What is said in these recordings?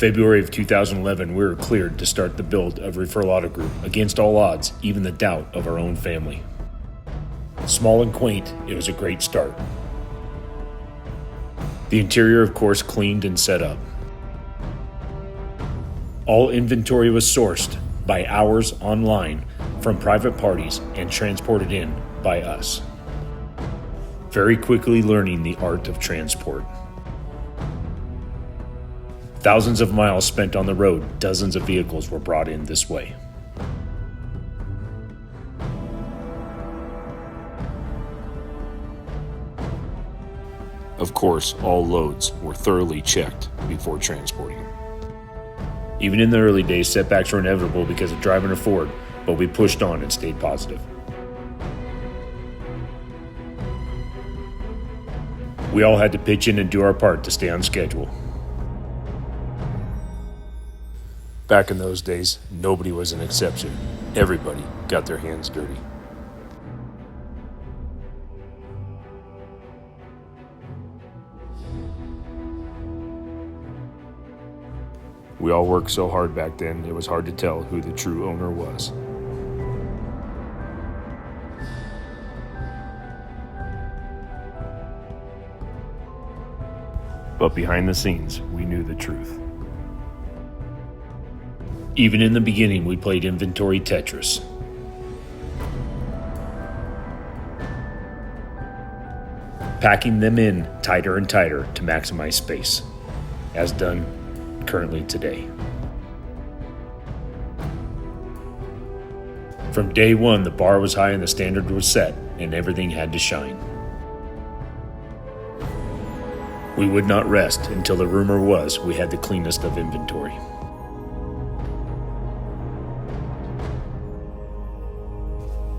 February of 2011, we were cleared to start the build of Referral Auto Group against all odds, even the doubt of our own family. Small and quaint, it was a great start. The interior, of course, cleaned and set up. All inventory was sourced by hours online from private parties and transported in by us. Very quickly learning the art of transport. Thousands of miles spent on the road, dozens of vehicles were brought in this way. Of course, all loads were thoroughly checked before transporting. Even in the early days, setbacks were inevitable because of driving a Ford, but we pushed on and stayed positive. We all had to pitch in and do our part to stay on schedule. Back in those days, nobody was an exception. Everybody got their hands dirty. We all worked so hard back then, it was hard to tell who the true owner was. But behind the scenes, we knew the truth. Even in the beginning, we played inventory Tetris. Packing them in tighter and tighter to maximize space, as done currently today. From day one, the bar was high and the standard was set, and everything had to shine. We would not rest until the rumor was we had the cleanest of inventory.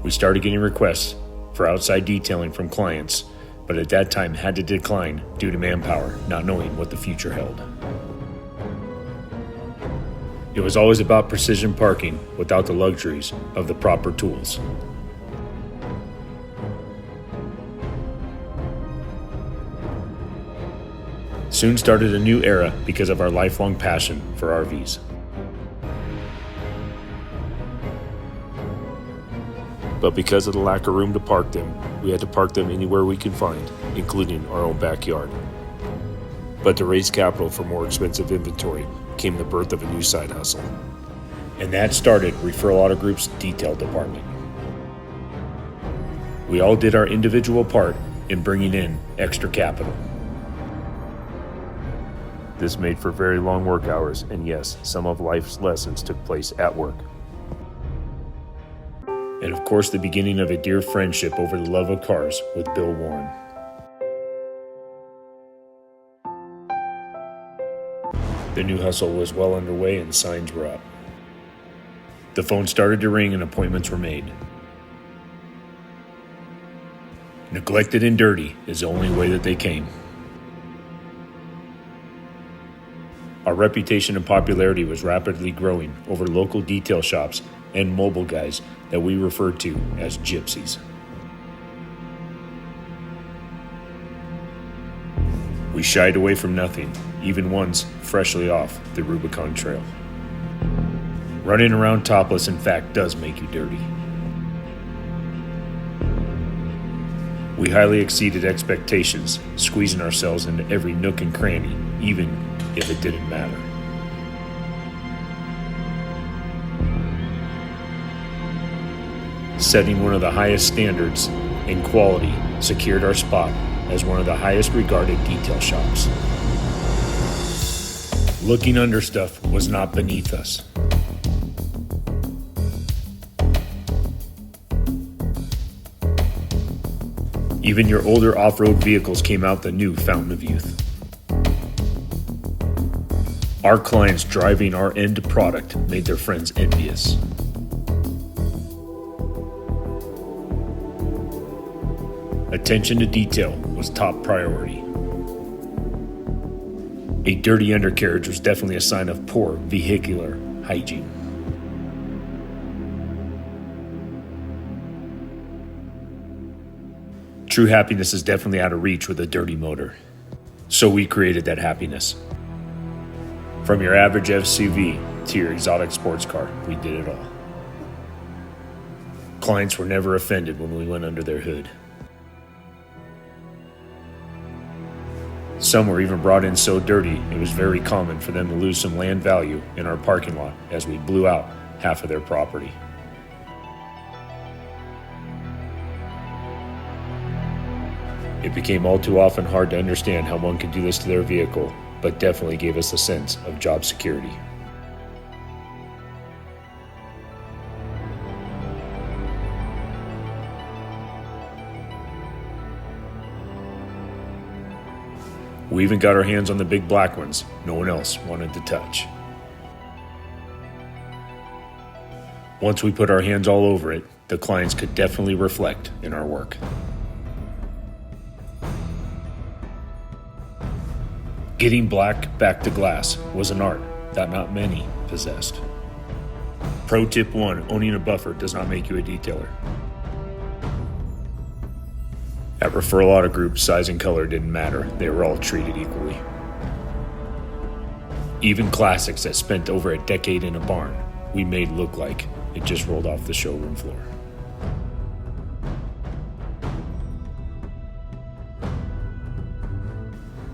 We started getting requests for outside detailing from clients, but at that time had to decline due to manpower, not knowing what the future held. It was always about precision parking without the luxuries of the proper tools. Soon started a new era because of our lifelong passion for RVs. But because of the lack of room to park them, we had to park them anywhere we could find, including our own backyard. But to raise capital for more expensive inventory came the birth of a new side hustle. And that started Referral Auto Group's detail department. We all did our individual part in bringing in extra capital. This made for very long work hours, and yes, some of life's lessons took place at work. And of course, the beginning of a dear friendship over the love of cars with Bill Warren. The new hustle was well underway and signs were up. The phone started to ring and appointments were made. Neglected and dirty is the only way that they came. Our reputation and popularity was rapidly growing over local detail shops and mobile guys that we referred to as gypsies. We shied away from nothing, even ones freshly off the Rubicon Trail. Running around topless, in fact, does make you dirty. We highly exceeded expectations, squeezing ourselves into every nook and cranny, even if it didn't matter. Setting one of the highest standards in quality secured our spot as one of the highest regarded detail shops. Looking under stuff was not beneath us. Even your older off-road vehicles came out the new fountain of youth. Our clients driving our end product made their friends envious. Attention to detail was top priority. A dirty undercarriage was definitely a sign of poor vehicular hygiene. True happiness is definitely out of reach with a dirty motor. So we created that happiness. From your average SUV to your exotic sports car, we did it all. Clients were never offended when we went under their hood. Some were even brought in so dirty it was very common for them to lose some land value in our parking lot as we blew out half of their property. It became all too often hard to understand how one could do this to their vehicle, but definitely gave us a sense of job security. We even got our hands on the big black ones no one else wanted to touch. Once we put our hands all over it, the clients could definitely reflect in our work. Getting black back to glass was an art that not many possessed. Pro tip 1, owning a buffer does not make you a detailer. At Referral Auto Group, size and color didn't matter. They were all treated equally. Even classics that spent over a decade in a barn, we made look like it just rolled off the showroom floor.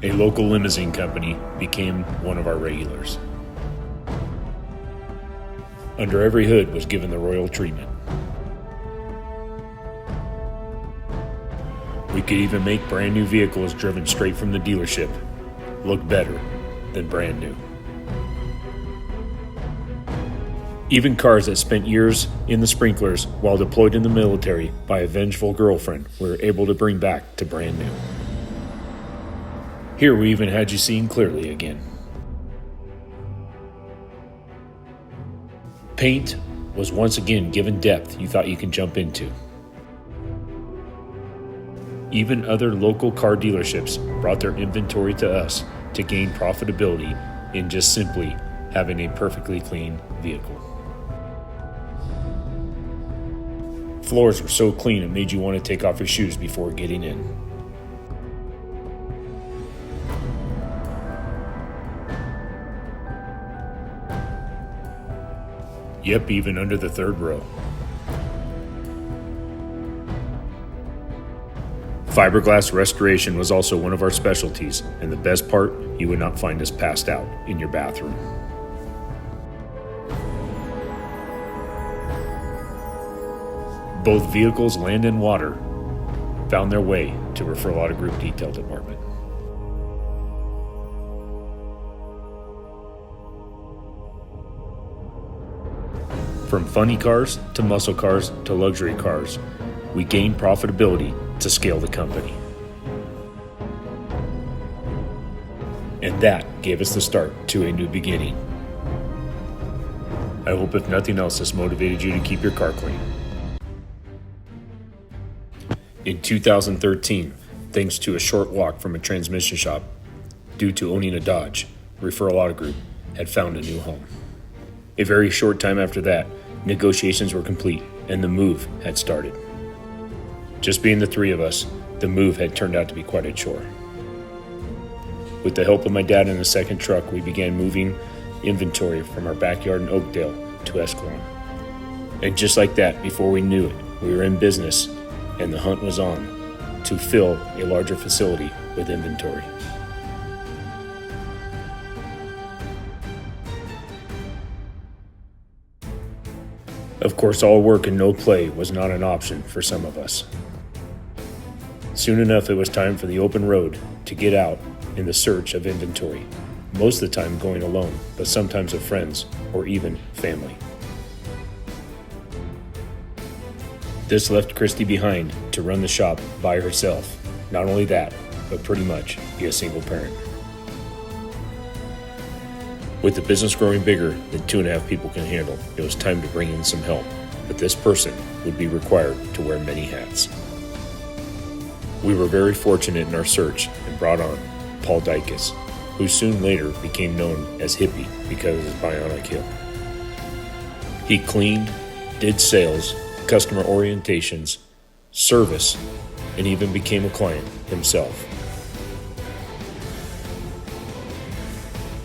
A local limousine company became one of our regulars. Under every hood was given the royal treatment. We could even make brand new vehicles driven straight from the dealership look better than brand new. Even cars that spent years in the sprinklers while deployed in the military by a vengeful girlfriend we were able to bring back to brand new. Here we even had you seeing clearly again. Paint was once again given depth you thought you could jump into. Even other local car dealerships brought their inventory to us to gain profitability in just simply having a perfectly clean vehicle. Floors were so clean it made you want to take off your shoes before getting in. Yep, even under the third row. Fiberglass restoration was also one of our specialties, and the best part, you would not find us passed out in your bathroom. Both vehicles, land and water, found their way to Referral Auto Group Detail Department. From funny cars to muscle cars to luxury cars, we gained profitability to scale the company. And that gave us the start to a new beginning. I hope if nothing else this motivated you to keep your car clean. In 2013, thanks to a short walk from a transmission shop, due to owning a Dodge, Referral Auto Group had found a new home. A very short time after that, negotiations were complete and the move had started. Just being the three of us, the move had turned out to be quite a chore. With the help of my dad and a second truck, we began moving inventory from our backyard in Oakdale to Escalon. And just like that, before we knew it, we were in business and the hunt was on to fill a larger facility with inventory. Of course, all work and no play was not an option for some of us. Soon enough, it was time for the open road to get out in the search of inventory, most of the time going alone, but sometimes with friends or even family. This left Christie behind to run the shop by herself. Not only that, but pretty much be a single parent. With the business growing bigger than 2.5 people can handle, it was time to bring in some help, but this person would be required to wear many hats. We were very fortunate in our search and brought on Paul Dykes, who soon later became known as Hippie because of his bionic hip. He cleaned, did sales, customer orientations, service, and even became a client himself.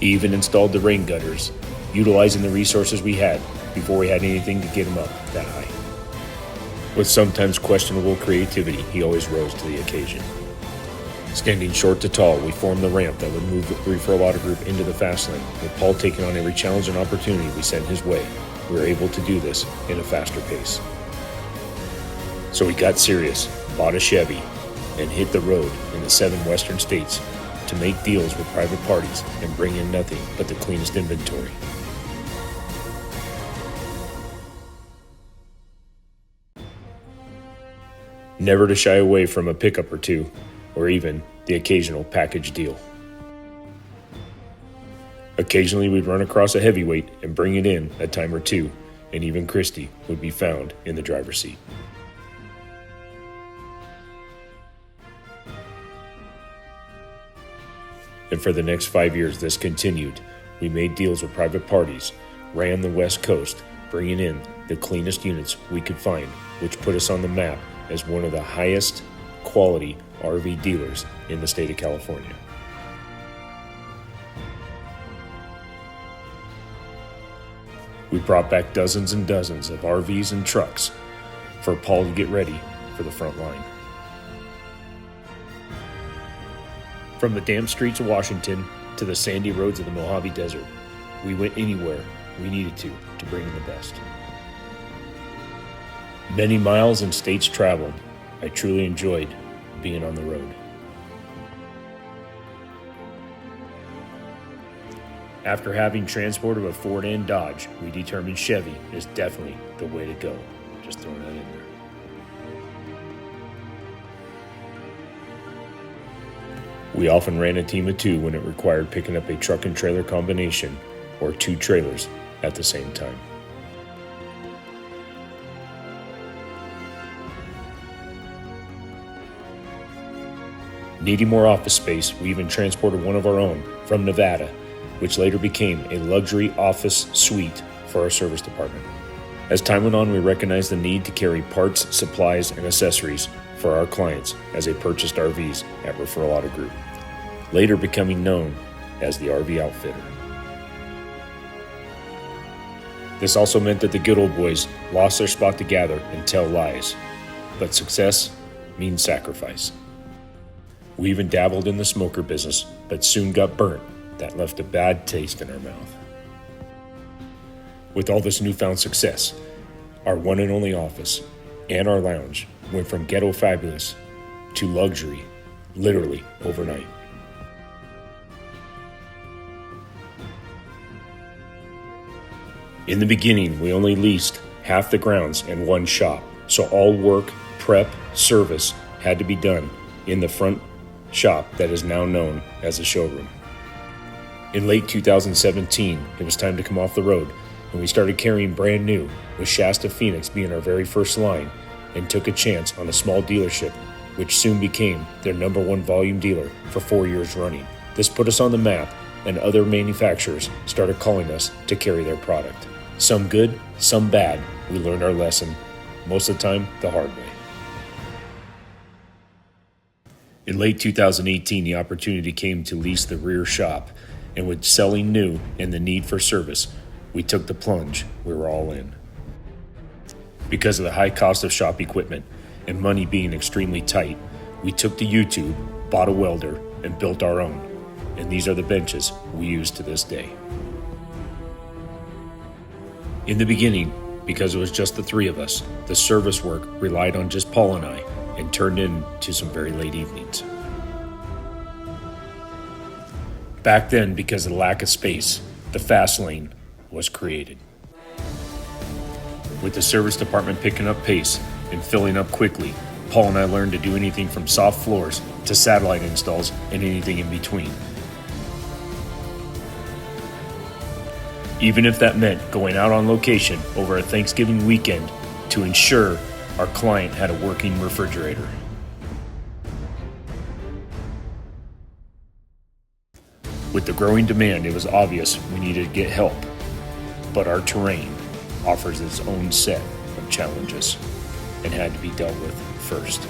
He even installed the rain gutters, utilizing the resources we had before we had anything to get him up that high. With sometimes questionable creativity, he always rose to the occasion. Standing short to tall, we formed the ramp that would move the Referral Auto Group into the fast lane. With Paul taking on every challenge and opportunity we sent his way, we were able to do this in a faster pace. So we got serious, bought a Chevy, and hit the road in the 7 western states to make deals with private parties and bring in nothing but the cleanest inventory. Never to shy away from a pickup or two, or even the occasional package deal. Occasionally we'd run across a heavyweight and bring it in a time or two, and even Christie would be found in the driver's seat. And for the next 5 years this continued. We made deals with private parties, ran the West Coast, bringing in the cleanest units we could find, which put us on the map as one of the highest quality RV dealers in the state of California. We brought back dozens and dozens of RVs and trucks for Paul to get ready for the front line. From the damp streets of Washington to the sandy roads of the Mojave Desert, we went anywhere we needed to bring in the best. Many miles and states traveled, I truly enjoyed being on the road. After having transported a Ford and Dodge, we determined Chevy is definitely the way to go. Just throwing that in there. We often ran a team of 2 when it required picking up a truck and trailer combination or 2 trailers at the same time. Needing more office space, we even transported one of our own from Nevada, which later became a luxury office suite for our service department. As time went on, we recognized the need to carry parts, supplies, and accessories for our clients as they purchased RVs at Referral Auto Group, later becoming known as the RV Outfitter. This also meant that the good old boys lost their spot to gather and tell lies, but success means sacrifice. We even dabbled in the smoker business, but soon got burnt. That left a bad taste in our mouth. With all this newfound success, our one and only office and our lounge went from ghetto fabulous to luxury, literally overnight. In the beginning, we only leased half the grounds and 1 shop, so all work, prep, service had to be done in the front shop that is now known as the showroom. In late 2017, it was time to come off the road, and we started carrying brand new, with Shasta Phoenix being our very first line, and took a chance on a small dealership, which soon became their #1 volume dealer for 4 years running. This put us on the map, and other manufacturers started calling us to carry their product. Some good, some bad. We learned our lesson, most of the time the hard way. In late 2018, the opportunity came to lease the rear shop, and with selling new and the need for service, we took the plunge. We were all in. Because of the high cost of shop equipment and money being extremely tight, we took to YouTube, bought a welder, and built our own. And these are the benches we use to this day. In the beginning, because it was just the 3 of us, the service work relied on just Paul and I, and turned into some very late evenings. Back then, because of the lack of space, the fast lane was created. With the service department picking up pace and filling up quickly, Paul and I learned to do anything from soft floors to satellite installs and anything in between. Even if that meant going out on location over a Thanksgiving weekend to ensure our client had a working refrigerator. With the growing demand, it was obvious we needed to get help, but our terrain offers its own set of challenges and had to be dealt with first.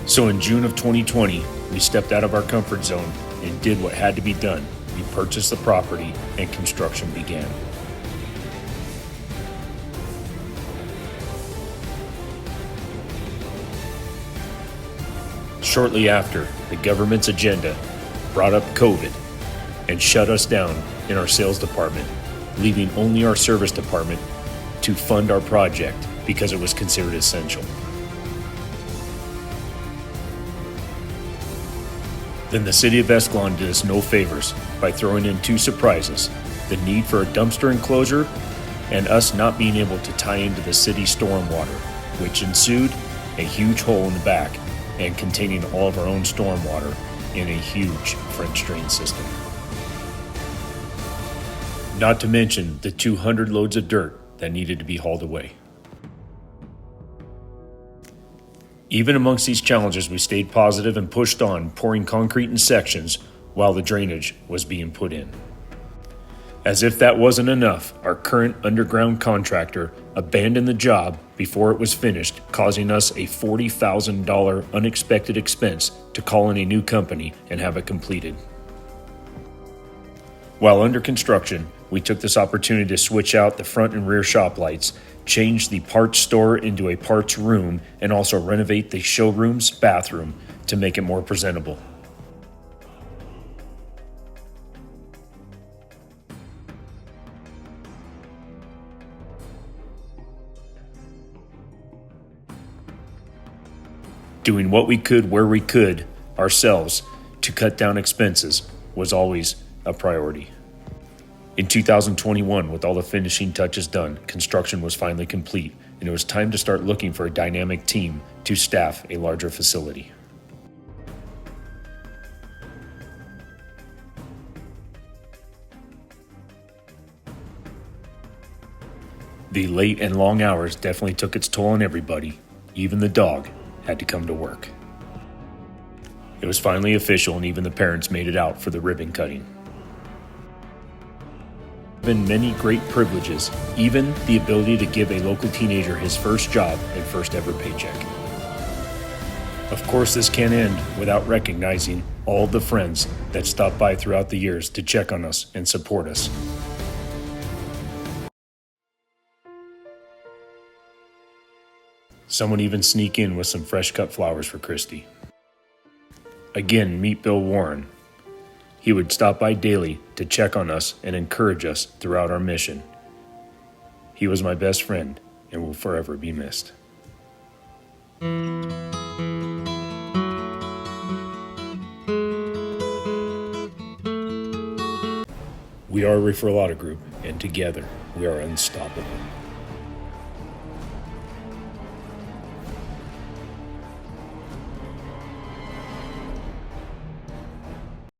So in June of 2020, we stepped out of our comfort zone and did what had to be done. We purchased the property and construction began. Shortly after, the government's agenda brought up COVID and shut us down in our sales department, leaving only our service department to fund our project because it was considered essential. Then the city of Escalon did us no favors by throwing in two surprises: the need for a dumpster enclosure and us not being able to tie into the city stormwater, which ensued a huge hole in the back and containing all of our own stormwater in a huge French drain system. Not to mention the 200 loads of dirt that needed to be hauled away. Even amongst these challenges, we stayed positive and pushed on, pouring concrete in sections while the drainage was being put in. As if that wasn't enough, our current underground contractor abandoned the job before it was finished, causing us a $40,000 unexpected expense to call in a new company and have it completed. While under construction, we took this opportunity to switch out the front and rear shop lights, change the parts store into a parts room, and also renovate the showroom's bathroom to make it more presentable. Doing what we could where we could ourselves to cut down expenses was always a priority. In 2021, with all the finishing touches done, construction was finally complete, and it was time to start looking for a dynamic team to staff a larger facility. The late and long hours definitely took its toll on everybody. Even the dog had to come to work. It was finally official, and even the parents made it out for the ribbon cutting. Been many great privileges, even the ability to give a local teenager his first job and first ever paycheck. Of course, this can't end without recognizing all the friends that stopped by throughout the years to check on us and support us. Someone even sneak in with some fresh cut flowers for Christy. Again, meet Bill Warren. He would stop by daily to check on us and encourage us throughout our mission. He was my best friend and will forever be missed. We are Referral Auto Group, and together we are unstoppable.